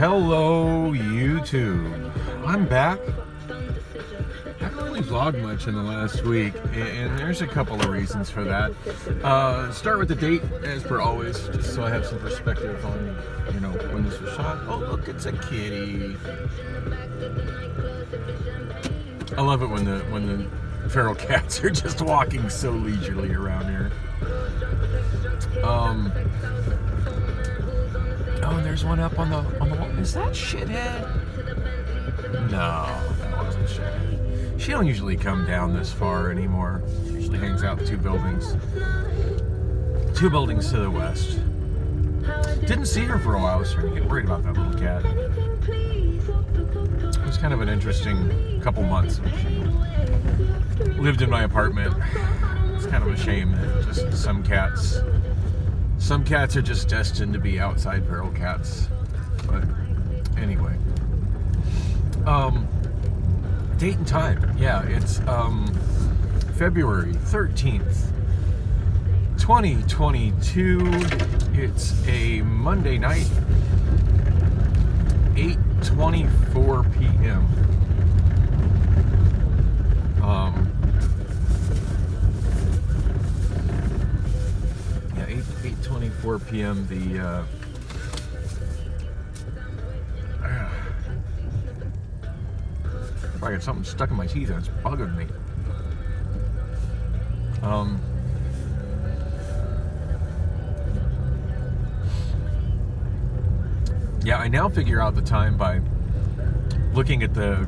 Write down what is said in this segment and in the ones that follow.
Hello, YouTube. I'm back. I haven't really vlogged much in the last week, and there's a couple of reasons for that. Start with the date, as per always, just so I have some perspective on, when this was shot. Oh, look, it's a kitty. I love it when the feral cats are just walking so leisurely around here. Oh, and there's one up on the wall. Is that Shithead? No, that wasn't Shithead. She don't usually come down this far anymore. She usually hangs out in two buildings to the west. Didn't see her for a while. I was starting to get worried about that little cat. It was kind of an interesting couple months when she lived in my apartment. It's kind of a shame that just some cats are just destined to be outside feral cats. But anyway. Date and time. Yeah, it's February 13th, 2022. It's a Monday night, 8:24 p.m. 8:24 p.m. I got something stuck in my teeth and it's bugging me. Yeah, I now figure out the time by looking at the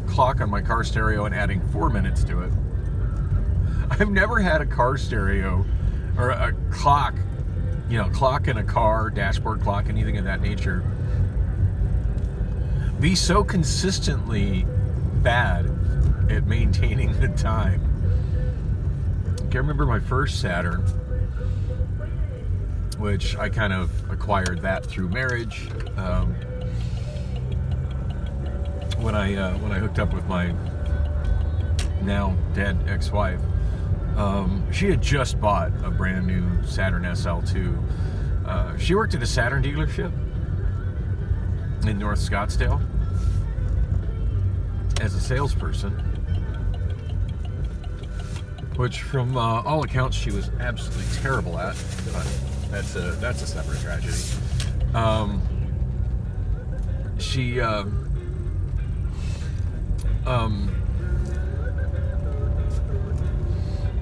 clock on my car stereo and adding 4 minutes to it. I've never had a car stereo or a clock, clock in a car, dashboard clock, anything of that nature, be so consistently bad at maintaining the time. I remember my first Saturn, which I kind of acquired that through marriage. When I hooked up with my now dead ex-wife, she had just bought a brand new Saturn SL2. She worked at a Saturn dealership in North Scottsdale as a salesperson, which from all accounts she was absolutely terrible at, but that's a separate tragedy.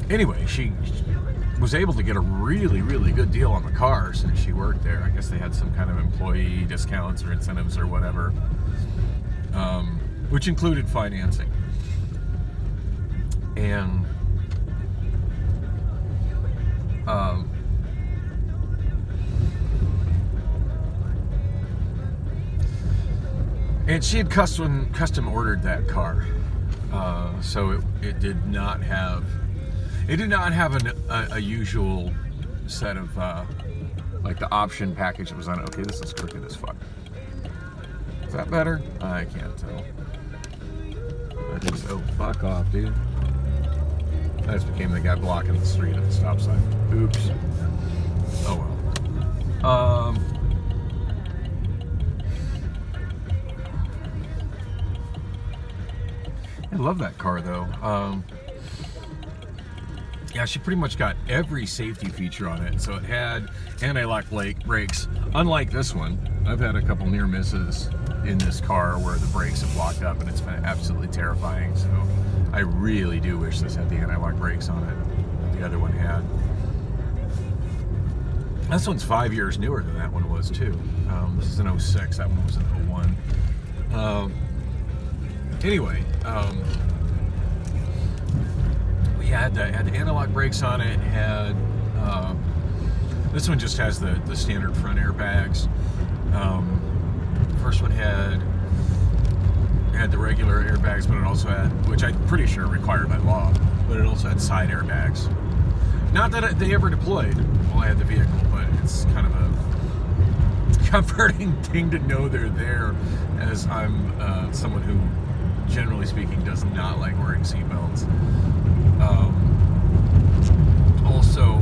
Anyway, she was able to get a really, really good deal on the car since she worked there. I guess they had some kind of employee discounts or incentives or whatever, which included financing. And she had custom ordered that car, so it did not have a usual set of like the option package that was on it. Okay, this is crooked as fuck. Is that better? I can't tell. Oh, fuck off, dude. I just became the guy blocking the street at the stop sign. Oops. Oh well. I love that car though. Yeah, she pretty much got every safety feature on it. So it had anti-lock brakes. Unlike this one, I've had a couple near misses in this car where the brakes have locked up and it's been absolutely terrifying. So I really do wish this had the anti-lock brakes on it. The other one had. This one's 5 years newer than that one was too. This is an 06, that one was an 01. Anyway, yeah, had the anti-lock brakes on it. Had this one just has the standard front airbags. First one had the regular airbags, but it also had, which I'm pretty sure required by law, but it also had side airbags. Not that they ever deployed while I had the vehicle, but it's kind of a comforting thing to know they're there, as I'm someone who, generally speaking, does not like wearing seatbelts. Also,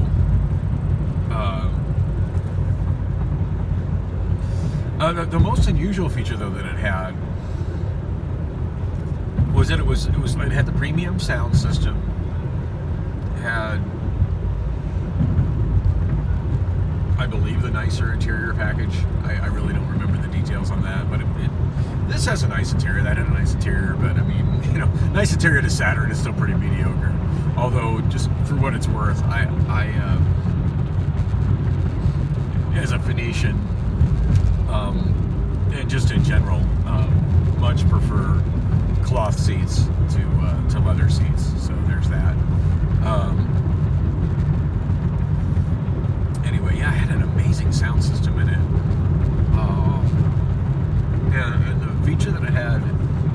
The most unusual feature, though, that it had was that it had the premium sound system. It had, I believe, the nicer interior package. I really don't remember the details on that, but this has a nice interior. That had a nice interior, but I mean, nice interior to Saturn is still pretty mediocre. Although, just for what it's worth, I as a Phoenician, and just in general, much prefer cloth seats to leather seats. So there's that. Anyway, yeah, it had an amazing sound system in it. And the feature that it had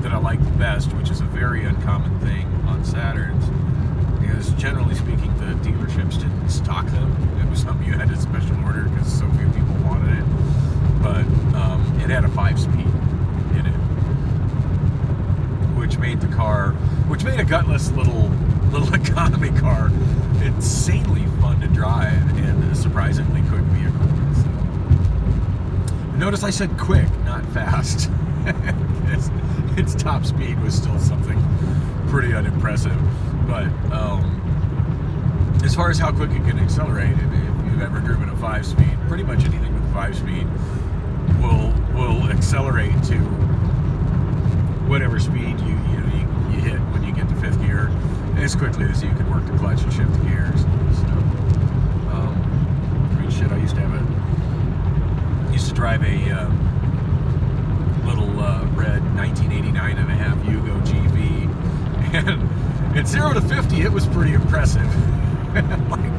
that I liked best, which is a very uncommon thing on Saturns, is generally speaking, the dealerships didn't stock them. It was something you had to special order because so few people wanted it. But it had a 5-speed in it, which made a gutless little economy car insanely fun to drive and a surprisingly quick vehicle. So, notice I said quick, not fast. its top speed was still something pretty unimpressive. But as far as how quick it can accelerate, if you've ever driven a 5-speed, pretty much anything with a 5-speed will accelerate to whatever speed you hit when you get to 5th gear as quickly as you can work the clutch and shift the gears. So, I mean, shit, I used to drive a little red 1989 and a half Yugo GV, and at 0 to 50, it was pretty impressive. Like,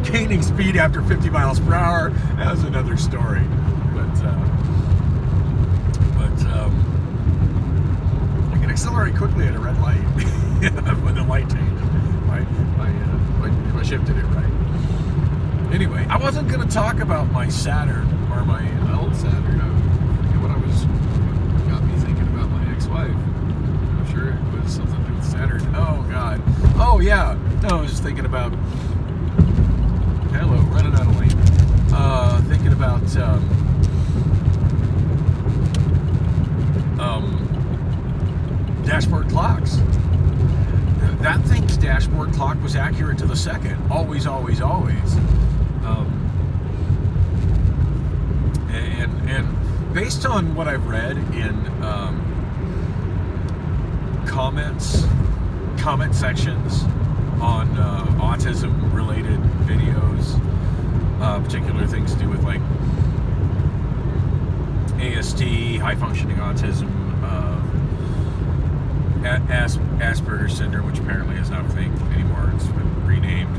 gaining speed after 50 miles per hour, that was another story. But I can accelerate quickly at a red light when the light changes. If I shifted it right. Anyway, I wasn't going to talk about my Saturn or my old Saturn. I forget what got me thinking about my ex-wife. I'm sure it was something to do with Saturn. Oh, God. Oh, yeah. No, I was just thinking about... Hello, running out of lane. Thinking about... dashboard clocks. That thing's dashboard clock was accurate to the second. Always, always, always. And based on what I've read in comment sections on autism-related videos, particular things to do with like ASD, high-functioning autism, Asperger's syndrome, which apparently is not a thing anymore. It's been renamed.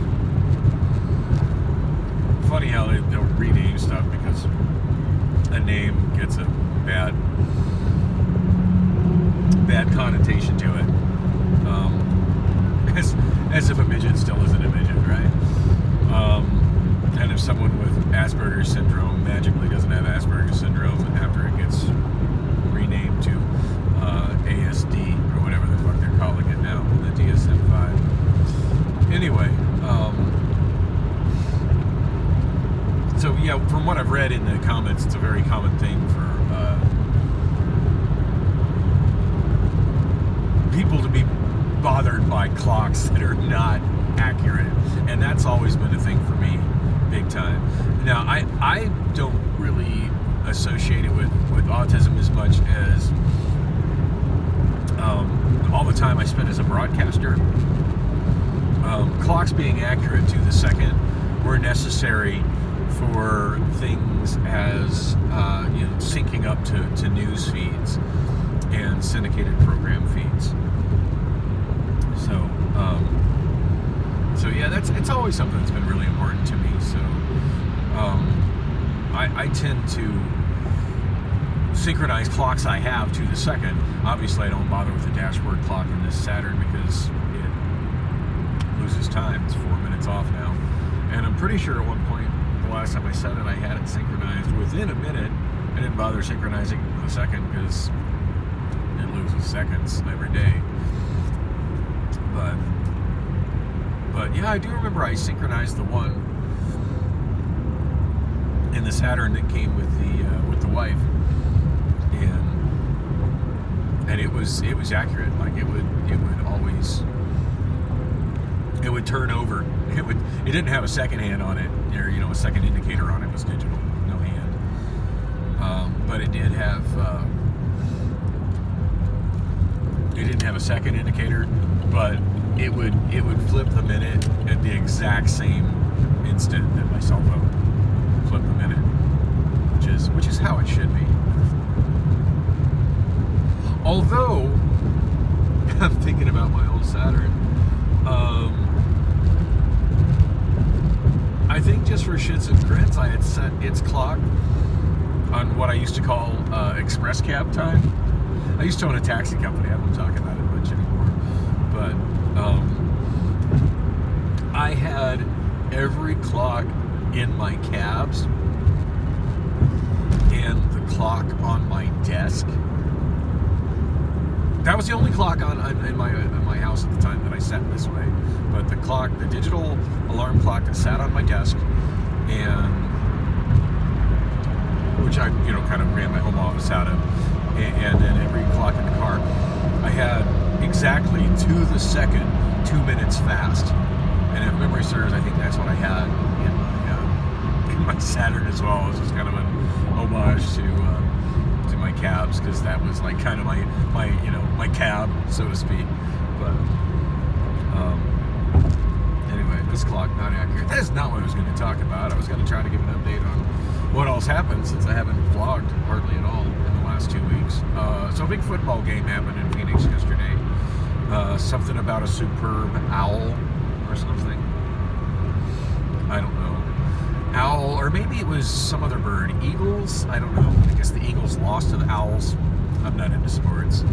Funny how they'll rename stuff because a name gets a bad connotation to it. As if a midget still isn't a midget, right? And if someone with Asperger's syndrome magically doesn't have Asperger's syndrome after it gets renamed to ASD or whatever the fuck they're calling it now, the DSM-5. Anyway, so yeah, from what I've read in the comments, it's a very common thing for people to be bothered by clocks that are not accurate, and that's always been a thing for me, big time. Now, I don't really associate it with autism as much as all the time I spent as a broadcaster. Clocks being accurate to the second were necessary for things as syncing up to news feeds and syndicated program feeds. So yeah, it's always something that's been really important to me. So I tend to synchronize clocks I have to the second. Obviously, I don't bother with the dashboard clock in this Saturn because it loses time. It's 4 minutes off now, and I'm pretty sure at one point, the last time I set it, I had it synchronized within a minute. I didn't bother synchronizing the second because it loses seconds every day. But yeah, I do remember I synchronized the one in the Saturn that came with the wife, and it was accurate. Like it would always, it would turn over. It didn't have a second hand on it, or a second indicator on it. It was digital, no hand. But it did have. It didn't have a second indicator, but it would flip the minute at the exact same instant that my cell phone flipped the minute, which is how it should be. Although I'm thinking about my old Saturn, I think just for shits and grins, I had set its clock on what I used to call express cab time. I used to own a taxi company. I won't talk about it much anymore. But I had every clock in my cabs and the clock on my desk. That was the only clock in my house at the time that I set this way. But the digital alarm clock that sat on my desk, and which I kind of ran my home office out of. And then every clock in the car, I had exactly to the second 2 minutes fast. And if memory serves, I think that's what I had in my Saturn as well. It was just kind of an homage to my cabs, because that was like kind of my cab, so to speak. But anyway, this clock not accurate. That is not what I was going to talk about. I was going to try to give an update on what all's happened, since I haven't vlogged hardly at all in the last 2 weeks. So a big football game happened in Phoenix yesterday. Something about a superb owl or something. I don't know. Owl, or maybe it was some other bird. Eagles? I don't know. I guess the Eagles lost to the Owls. I'm not into sports.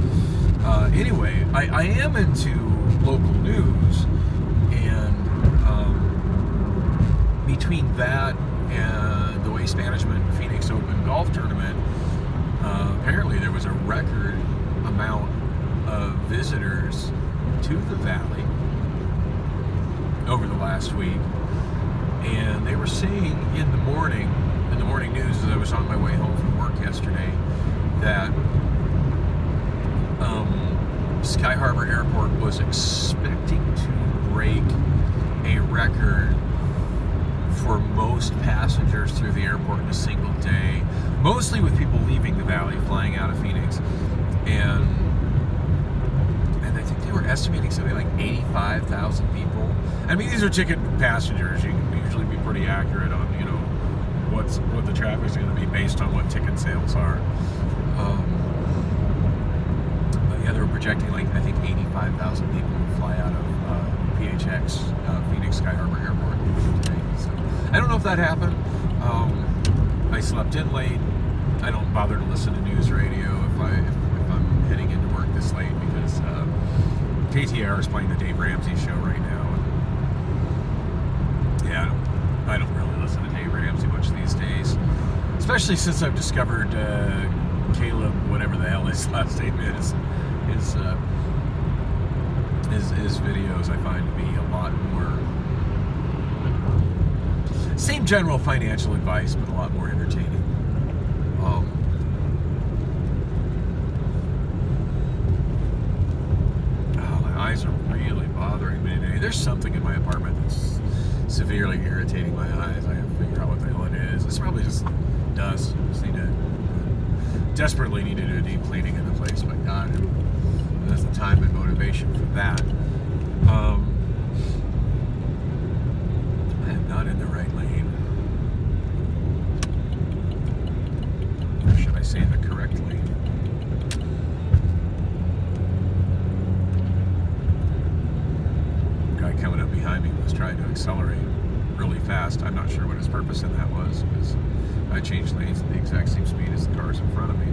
Anyway, I am into local news, and between that and the Waste Management Phoenix Open Golf Tournament, apparently there was a record amount of visitors to the Valley over the last week. And they were saying in the morning news, as I was on my way home from work yesterday, that Sky Harbor Airport was expecting to break a record for most passengers through the airport in a single day, mostly with people leaving the Valley, flying out of Phoenix. And I think they were estimating something like 85,000 people. I mean, these are ticket passengers. You can usually be pretty accurate on, what the traffic's going to be based on what ticket sales are. But yeah, they were projecting I think 85,000 people would fly out of PHX, Phoenix Sky Harbor Airport today. So I don't know if that happened. I slept in late. I don't bother to listen to news radio if I'm heading into work this late, because KTAR is playing the Dave Ramsey show right now. And yeah, I don't really listen to Dave Ramsey much these days, especially since I've discovered Caleb, whatever the hell his last name is, his videos I find to be a lot more same general financial advice, but a lot more entertaining. My eyes are really bothering me today. There's something in my apartment that's severely irritating my eyes. I have to figure out what the hell it is. It's probably just dust. Desperately need to do a deep cleaning in the place, but God, there's the time and motivation for that. I am not in the right lane. Or should I say the correct lane? The guy coming up behind me was trying to accelerate really fast. I'm not sure what his purpose in that was, because I changed lanes at the exact same speed as the cars in front of me.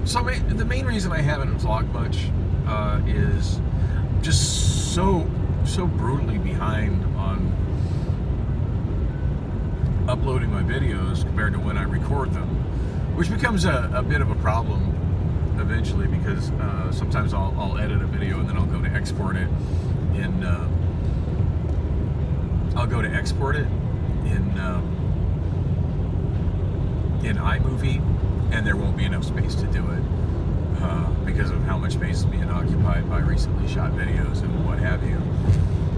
So the main reason I haven't vlogged much is just so brutally behind on uploading my videos compared to when I record them. which becomes a bit of a problem eventually, because sometimes I'll edit a video and then I'll go to export it in in iMovie, and there won't be enough space to do it because of how much space is being occupied by recently shot videos and what have you,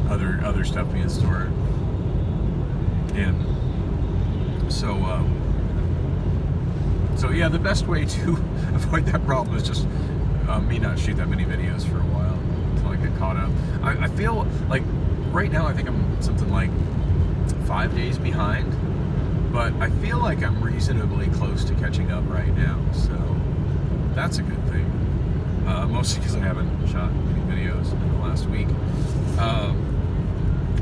other stuff being stored. And so yeah, the best way to avoid that problem is just me not shoot that many videos for a while until I get caught up. I feel like right now I think I'm something like 5 days behind, but I feel like I'm reasonably close to catching up right now, so that's a good thing. Mostly because I haven't shot any videos in the last week.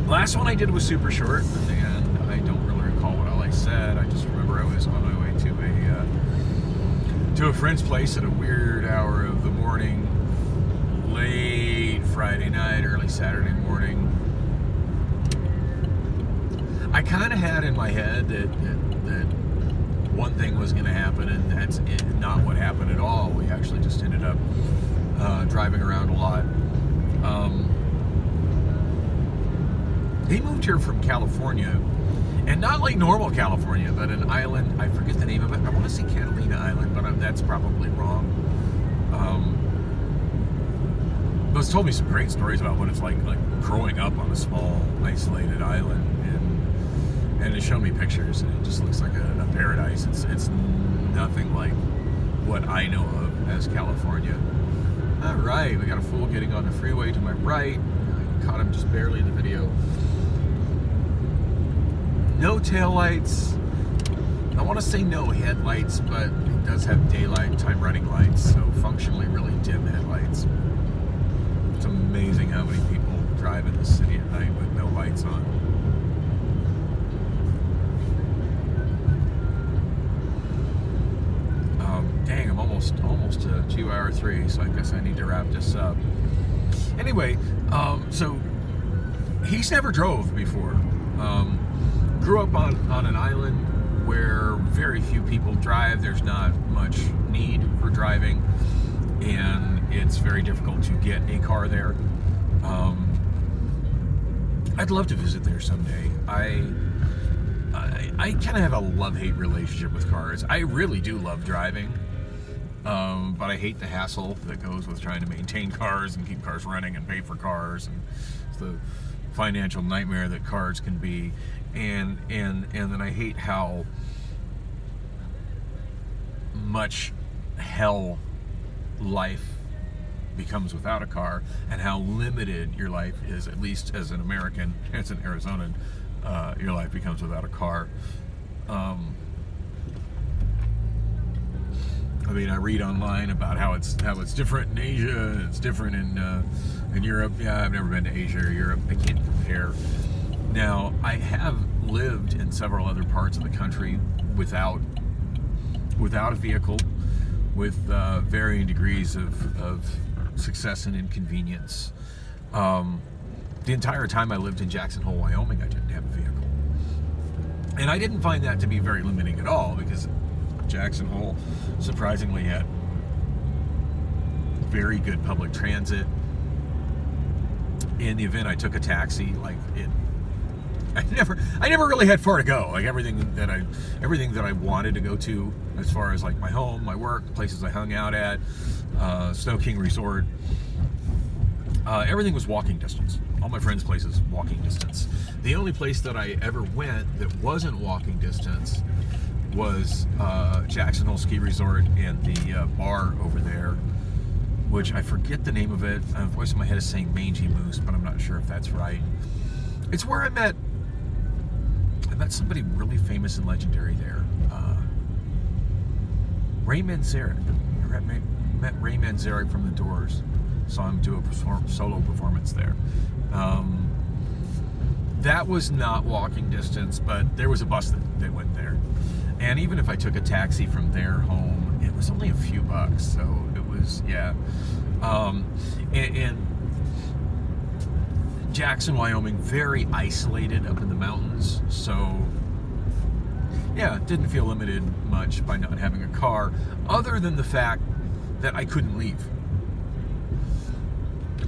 Last one I did was super short, and I don't really recall what all I said. I just remember I was on my way to a friend's place at a weird hour of the morning, late Friday night, early Saturday morning. I kind of had in my head that one thing was going to happen, and that's not what happened at all. We actually just ended up driving around a lot. He moved here from California, and not like normal California, but an island, I forget the name of it. I want to say Catalina Island, but that's probably wrong. But he's told me some great stories about what it's like growing up on a small, isolated island, and it showed me pictures, and it just looks like a paradise. It's nothing like what I know of as California. All right, we got a fool getting on the freeway to my right. I caught him just barely in the video. No taillights. I want to say no headlights, but it does have daylight time running lights, so functionally really dim headlights. It's amazing how many people drive in the city at night with no lights on. Dang, I'm almost to 2 hour 3, so I guess I need to wrap this up. Anyway, so he's never drove before. Grew up on an island where very few people drive. There's not much need for driving, and it's very difficult to get a car there. I'd love to visit there someday. I kind of have a love-hate relationship with cars. I really do love driving, but I hate the hassle that goes with trying to maintain cars and keep cars running and pay for cars, and it's the financial nightmare that cars can be. And then I hate how much hell life becomes without a car, and how limited your life is, at least as an American, as an Arizonan, your life becomes without a car. I mean, I read online about how it's different in Asia, and it's different in Europe. Yeah, I've never been to Asia or Europe. I can't compare. Now, I have lived in several other parts of the country without a vehicle, with varying degrees of success and inconvenience. The entire time I lived in Jackson Hole, Wyoming, I didn't have a vehicle. And I didn't find that to be very limiting at all, because Jackson Hole surprisingly had very good public transit. In the event I took a taxi, I never really had far to go. Like everything that I wanted to go to, as far as like my home, my work, places I hung out at, Snow King Resort, everything was walking distance. All my friends' places, walking distance. The only place that I ever went that wasn't walking distance was Jackson Hole Ski Resort and the bar over there, which I forget the name of it. The voice in my head is saying Mangy Moose, but I'm not sure if that's right. It's where I met somebody really famous and legendary there. Ray Manzarek. I met Ray Manzarek from The Doors. Saw him do a solo performance there. That was not walking distance, but there was a bus that went there. And even if I took a taxi from their home, it was only a few bucks. So it was, yeah. And Jackson, Wyoming, very isolated up in the mountains. So yeah, didn't feel limited much by not having a car, other than the fact that I couldn't leave.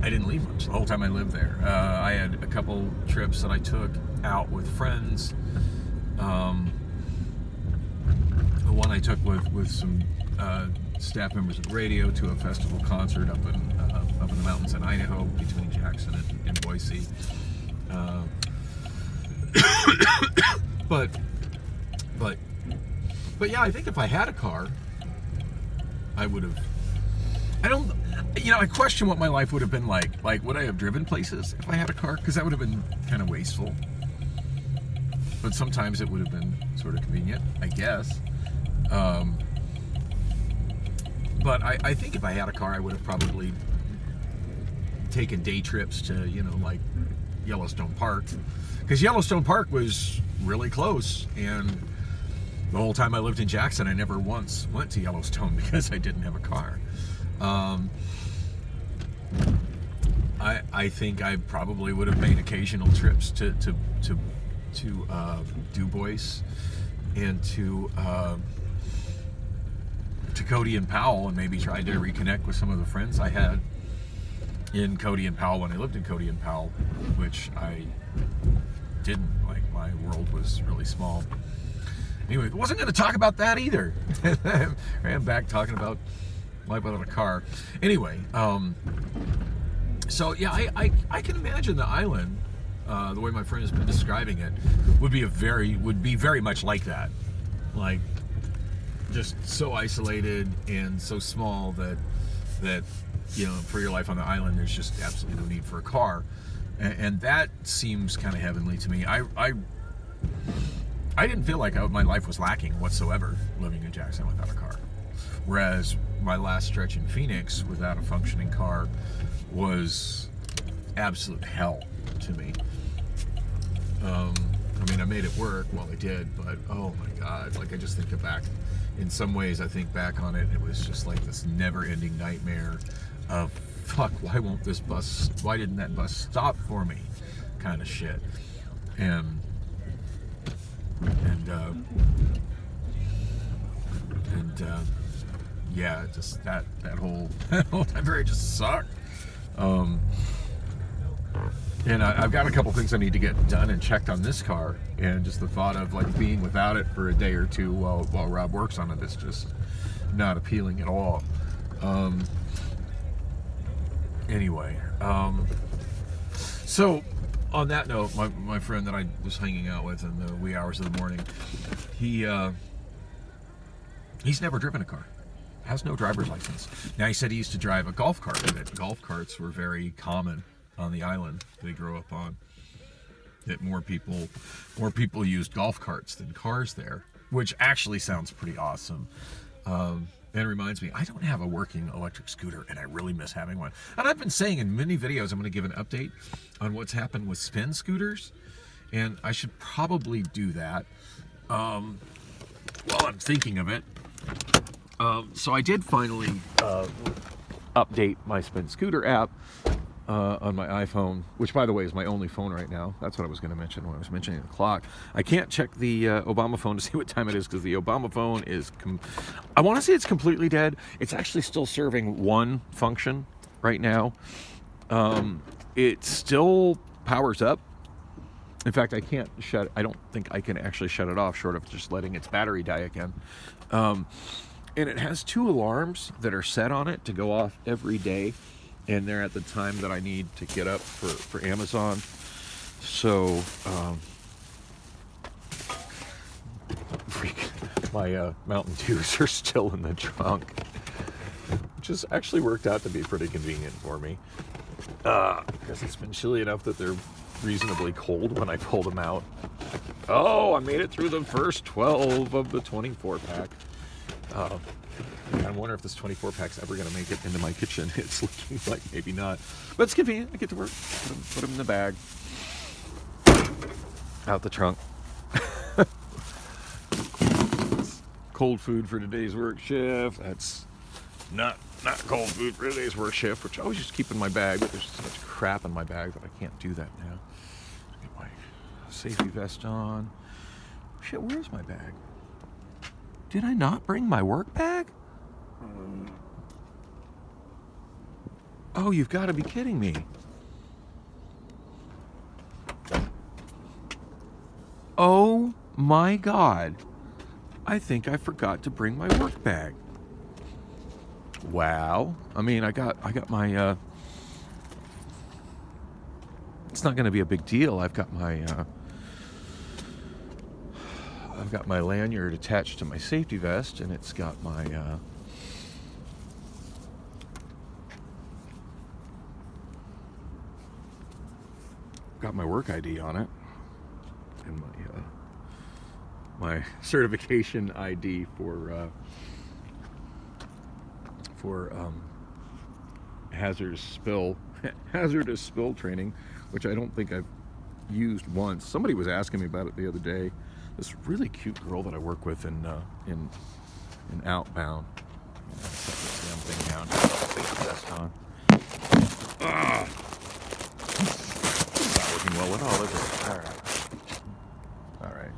I didn't leave much the whole time I lived there. I had a couple trips that I took out with friends. The one I took with some staff members of the radio to a festival concert up in the mountains in Idaho, between Jackson and Boise. But yeah, I think if I had a car, I would have. I question what my life would have been like. Like, would I have driven places if I had a car? Because that would have been kind of wasteful. But sometimes it would have been sort of convenient, I guess. But I think if I had a car, I would have probably taken day trips to, like Yellowstone Park. Because Yellowstone Park was really close, and the whole time I lived in Jackson, I never once went to Yellowstone because I didn't have a car. I think I probably would have made occasional trips to Du Bois and to Cody and Powell, and maybe tried to reconnect with some of the friends I had in Cody and Powell when I lived in Cody and Powell, which I didn't. Like, my world was really small. Anyway, I wasn't going to talk about that either. Ran back talking about life without a car. Anyway, so yeah, I can imagine the island, the way my friend has been describing it, would be very much like that. Like, just so isolated and so small that for your life on the island, there's just absolutely no need for a car, and that seems kind of heavenly to me. I didn't feel like my life was lacking whatsoever living in Jackson without a car, whereas my last stretch in Phoenix without a functioning car was absolute hell to me. I made it work while I did, but oh my God, like, I just think back. In some ways, I think back on it, it was just like this never-ending nightmare of, fuck, why didn't that bus stop for me, kind of shit. And yeah, just that whole time period just sucked. And I've got a couple things I need to get done and checked on this car, and just the thought of like being without it for a day or two while Rob works on it is just not appealing at all. Anyway, so on that note, my friend that I was hanging out with in the wee hours of the morning, he's never driven a car, has no driver's license. Now, he said he used to drive a golf cart, that golf carts were very common on the island they grew up on, that more people used golf carts than cars there, which actually sounds pretty awesome. And it reminds me, I don't have a working electric scooter, and I really miss having one. And I've been saying in many videos I'm going to give an update on what's happened with spin scooters, and I should probably do that while I'm thinking of it. So I did finally update my Spin Scooter app on my iPhone, which, by the way, is my only phone right now. That's what I was going to mention when I was mentioning the clock. I can't check the Obama phone to see what time it is, because the Obama phone is, I want to say it's completely dead. It's actually still serving one function right now. It still powers up. In fact, I don't think I can actually shut it off, short of just letting its battery die again. And it has 2 alarms that are set on it to go off every day, and they're at the time that I need to get up for Amazon. So, my Mountain Dews are still in the trunk, which has actually worked out to be pretty convenient for me, because it's been chilly enough that they're reasonably cold when I pull them out. Oh, I made it through the first 12 of the 24 pack. I wonder if this 24 pack's ever going to make it into my kitchen. It's looking like maybe not, but it's convenient. I get to work, put them in the bag, out the trunk. Cold food for today's work shift. That's not cold food for today's work shift, which I always just keep in my bag, but there's so much crap in my bag that I can't do that now. Get my safety vest on. Shit, where's my bag? Did I not bring my work bag? Oh, you've got to be kidding me. Oh my God. I think I forgot to bring my work bag. Wow. I mean, I got my it's not going to be a big deal. I've got my lanyard attached to my safety vest, and it's got my work ID on it, and my certification ID for hazardous spill training, which I don't think I've used once. Somebody was asking me about it the other day. This really cute girl that I work with in Outbound. Set this damn thing down. Safety vest on. It's not working well at all, is it? All right.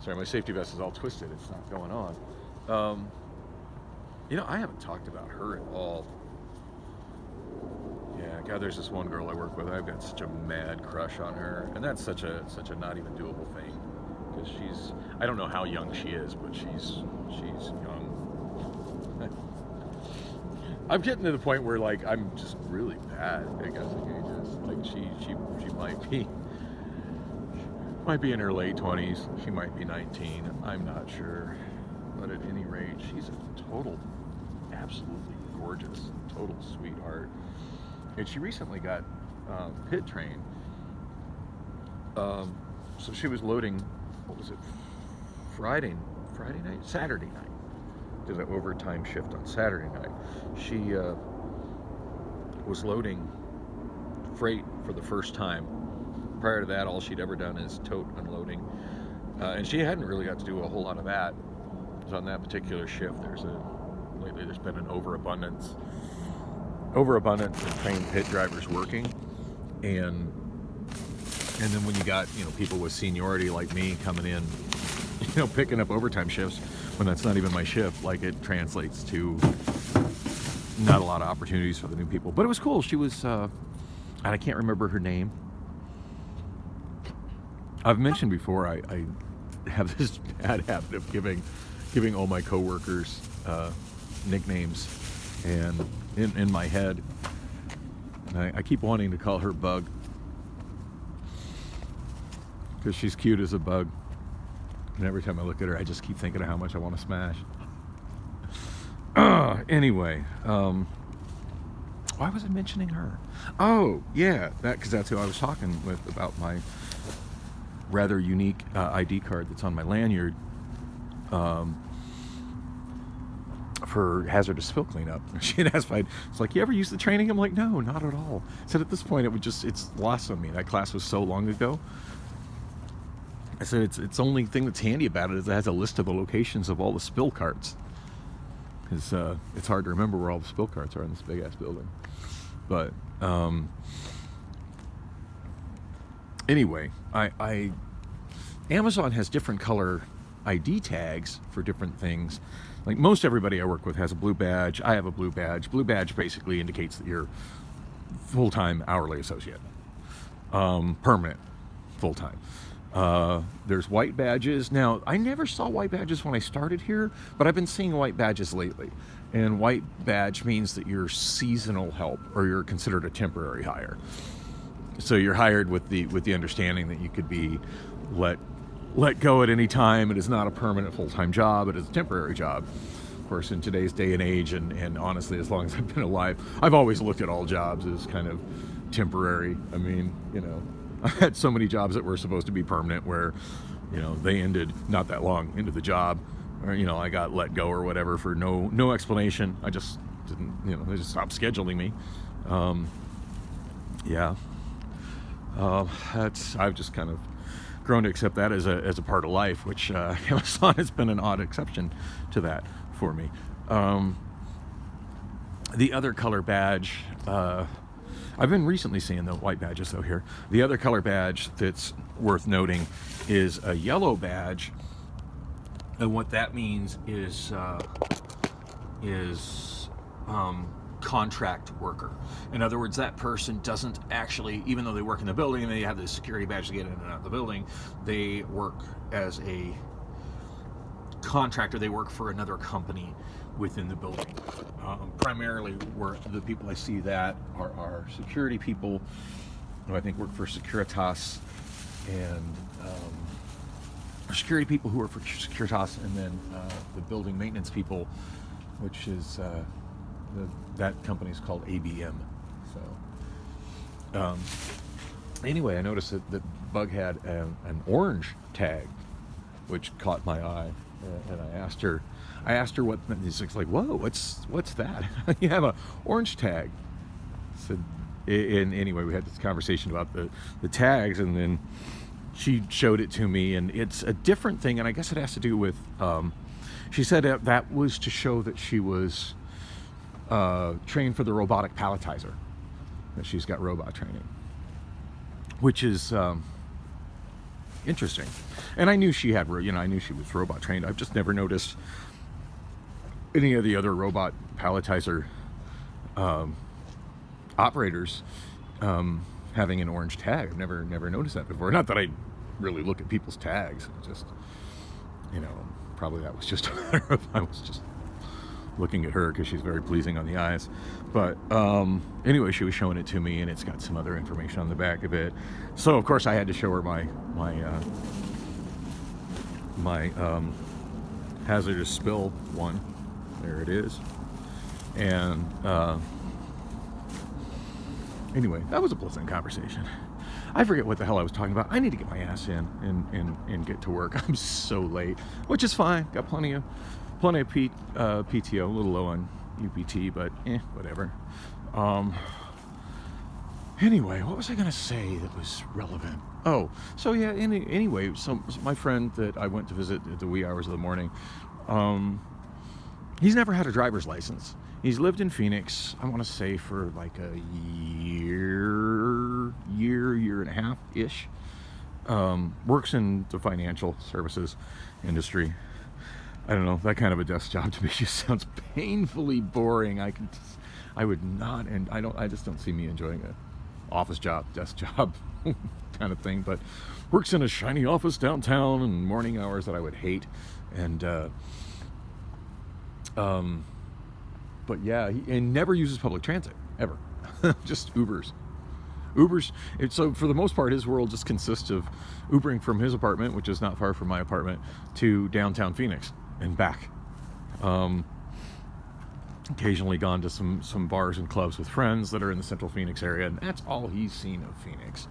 Sorry, my safety vest is all twisted. It's not going on. I haven't talked about her at all. Yeah, God, there's this one girl I work with. I've got such a mad crush on her, and that's such a not even doable thing, because I don't know how young she is, but she's young. I'm getting to the point where, like, I'm just really bad at guessing ages. Like, she might be in her late 20s. She might be 19. I'm not sure. But at any rate, she's a absolutely gorgeous, total sweetheart. And she recently got pit trained. So she was loading, what was it, Friday night? Saturday night. Did an overtime shift on Saturday night. She was loading freight for the first time. Prior to that, all she'd ever done is tote unloading. And she hadn't really got to do a whole lot of that. On that particular shift, lately there's been an overabundance of trained pit drivers working, and then when you got people with seniority like me coming in, picking up overtime shifts when that's not even my shift, like, it translates to not a lot of opportunities for the new people. But it was cool. She was and I can't remember her name. I've mentioned before I have this bad habit of giving all my coworkers nicknames, and in my head, and I keep wanting to call her Bug, because she's cute as a bug, and every time I look at her, I just keep thinking of how much I want to smash. Anyway, why was I mentioning her? Oh yeah, because that's who I was talking with about my rather unique ID card that's on my lanyard. For hazardous spill cleanup. She had asked if it's like, you ever use the training? I'm like, no, not at all. I said, at this point, it's lost on me. That class was so long ago. I said, it's only thing that's handy about it is it has a list of the locations of all the spill carts. Because it's hard to remember where all the spill carts are in this big ass building. But anyway, Amazon has different color ID tags for different things. Like, most everybody I work with has a blue badge. I have a blue badge. Blue badge basically indicates that you're full-time hourly associate. Permanent full-time. There's white badges. Now, I never saw white badges when I started here, but I've been seeing white badges lately. And white badge means that you're seasonal help, or you're considered a temporary hire. So you're hired with the understanding that you could be let go at any time. It is not a permanent full-time job. It is a temporary job. Of course, in today's day and age, and honestly, as long as I've been alive, I've always looked at all jobs as kind of temporary. I mean, I had so many jobs that were supposed to be permanent where, they ended not that long into the job, or, I got let go or whatever for no explanation. I just didn't, they just stopped scheduling me. I've just kind of grown to accept that as a part of life, which Amazon has been an odd exception to that for me. The other color badge, I've been recently seeing the white badges though here. The other color badge that's worth noting is a yellow badge, And what that means is contract worker. In other words, that person doesn't actually, even though they work in the building and they have the security badge to get in and out of the building, they work as a contractor. They work for another company within the building. Primarily, where the people I see that are security people who I think work for Securitas, and security people who work for Securitas, and then the building maintenance people, which is that company is called ABM. So anyway, I noticed that Bug had an orange tag, which caught my eye, and I asked her what. He's like, "Whoa, what's that? You have an orange tag?" I said, and anyway, we had this conversation about the tags, and then she showed it to me, and it's a different thing, and I guess it has to do with. She said that was to show that she was trained for the robotic palletizer, that she's got robot training, which is interesting. And I knew she had, I knew she was robot trained. I've just never noticed any of the other robot palletizer operators having an orange tag. I've never noticed that before. Not that I really look at people's tags. Just, probably that was just a matter of I was just looking at her because she's very pleasing on the eyes. But anyway, she was showing it to me, and it's got some other information on the back of it. So of course I had to show her my hazardous spill one. There it is. And anyway, that was a pleasant conversation. I forget what the hell I was talking about. I need to get my ass in and get to work. I'm so late, which is fine. Got plenty of PTO, a little low on UPT, but whatever. Anyway, what was I gonna say that was relevant? Oh, so yeah. Anyway, so my friend that I went to visit at the wee hours of the morning, he's never had a driver's license. He's lived in Phoenix, I want to say, for like a year and a half ish. Works in the financial services industry. I don't know, that kind of a desk job to me just sounds painfully boring. I just don't see me enjoying a office job, desk job kind of thing. But works in a shiny office downtown in morning hours that I would hate, and but yeah, he never uses public transit ever. Just Ubers. So for the most part, his world just consists of Ubering from his apartment, which is not far from my apartment, to downtown Phoenix and back. Occasionally gone to some bars and clubs with friends that are in the central Phoenix area, and that's all he's seen of Phoenix.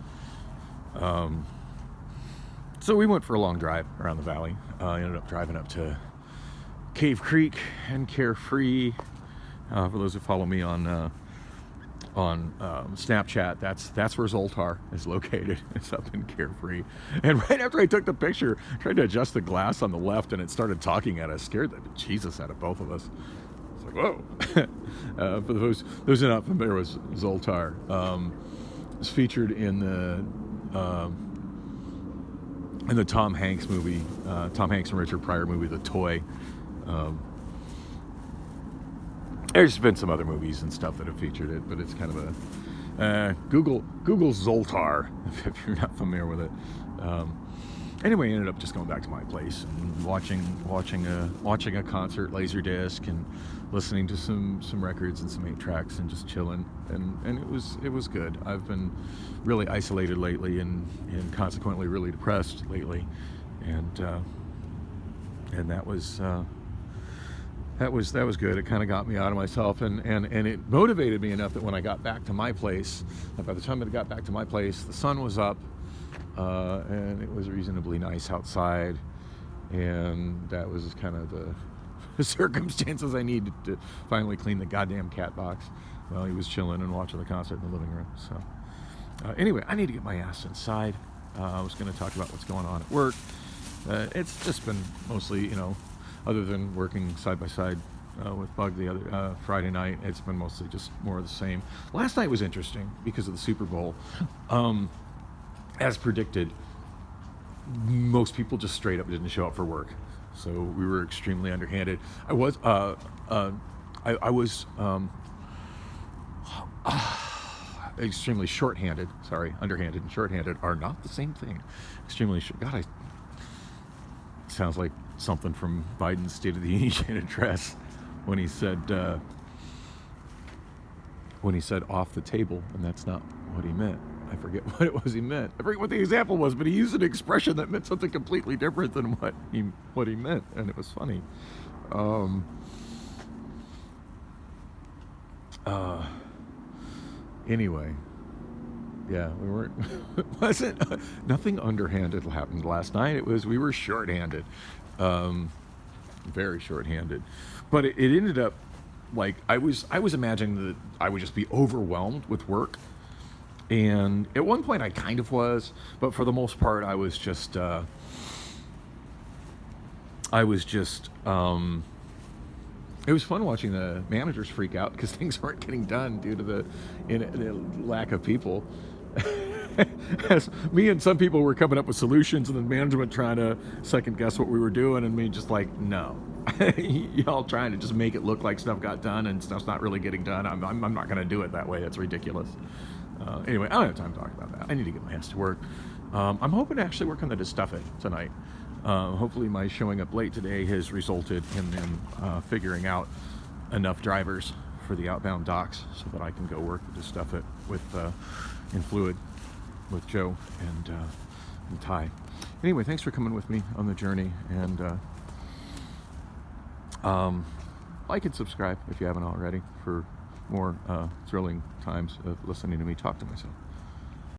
So we went for a long drive around the valley. Ended up driving up to Cave Creek and Carefree. For those who follow me on Snapchat, that's where Zoltar is located. It's up in Carefree. And right after I took the picture, I tried to adjust the glass on the left, and it started talking at us. Scared the Jesus out of both of us. It's like, whoa. For those who are not familiar with Zoltar, it's featured in the Tom Hanks movie, Tom Hanks and Richard Pryor movie, The Toy. There's been some other movies and stuff that have featured it, but it's kind of a Google Zoltar if you're not familiar with it. Anyway, I ended up just going back to my place and watching a concert, Laserdisc, and listening to some records and some 8-tracks and just chilling, and it was good. I've been really isolated lately and consequently really depressed lately, and that was good. It kind of got me out of myself, and it motivated me enough that when I got back to my place, by the time I got back to my place, the sun was up, and it was reasonably nice outside, and that was kind of the circumstances I needed to finally clean the goddamn cat box while he was chilling and watching the concert in the living room. So anyway, I need to get my ass inside. I was going to talk about what's going on at work. It's just been mostly, other than working side by side with Bug the other Friday night, it's been mostly just more of the same. Last night was interesting because of the Super Bowl. As predicted, most people just straight up didn't show up for work. So we were extremely underhanded. I was extremely short-handed. Sorry, underhanded and short-handed are not the same thing. Extremely short. God, sounds like something from Biden's State of the Union address when he said off the table, and that's not what he meant. I forget what it was he meant. I forget what the example was, but he used an expression that meant something completely different than what he meant, and it was funny. Anyway, yeah, we weren't. Wasn't nothing underhanded happened last night. We were shorthanded, very shorthanded, but it ended up like I was imagining that I would just be overwhelmed with work. And at one point I kind of was, but for the most part I was just it was fun watching the managers freak out because things weren't getting done due to the lack of people. As me and some people were coming up with solutions, and then management trying to second guess what we were doing, and me just like, no, y'all trying to just make it look like stuff got done and stuff's not really getting done. I'm not going to do it that way. That's ridiculous. Anyway, I don't have time to talk about that. I need to get my hands to work. I'm hoping to actually work on the DeStuffit tonight. Hopefully my showing up late today has resulted in them figuring out enough drivers for the outbound docks so that I can go work the DeStuffit with in Fluid with Joe and Ty. Anyway, thanks for coming with me on the journey, and like and subscribe if you haven't already for more thrilling times of listening to me talk to myself.